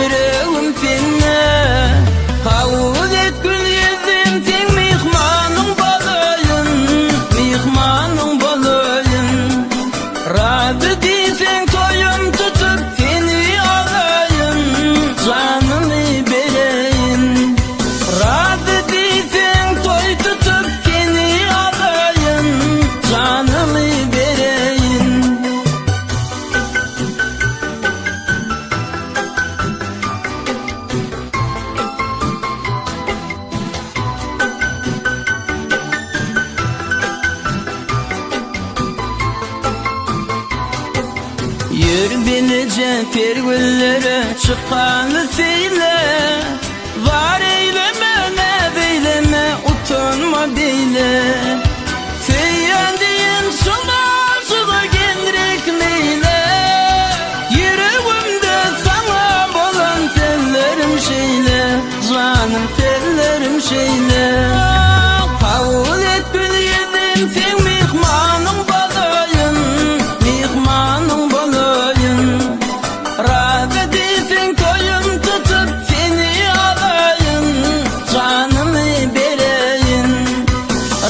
yüreğim seninle. Kabul et gül yüzüm sen mihmanım balayın, mihmanım balayın. Razı değilsen toyum tutup seni alayım, canımı vereyim. Razı değilsen toy tutup seni alayım, canımı vereyim. Yür binece pergüllere çıkanı söyle. Var eyleme ne beyleme, utanma beyle. Söylendiğin sula gelirek neyle. Yüreğimde sana bolan tellerim şeyle, canım tellerim şeyle. Kabul et gül yüzüm sen mihmanım balayın, mihmanım balayın. Razı değilsen toyum tutup seni alayım, canımı vereyim.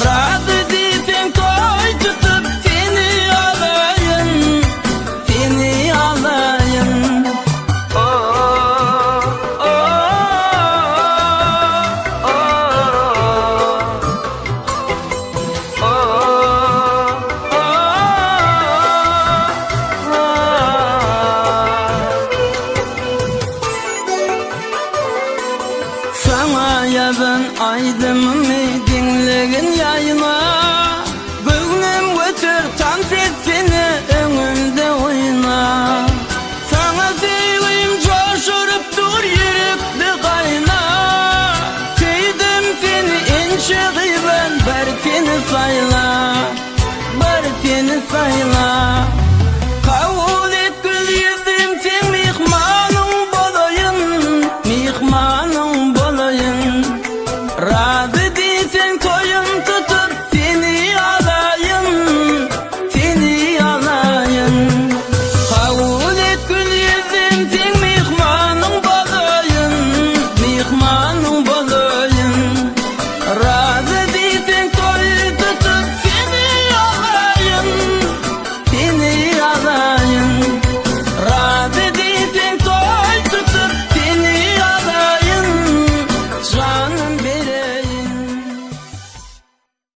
Razı değilsen toy tutup seni alayım, seni alayım. Oh, oh, oh, sana yazan aydınımı dinlegin yayına.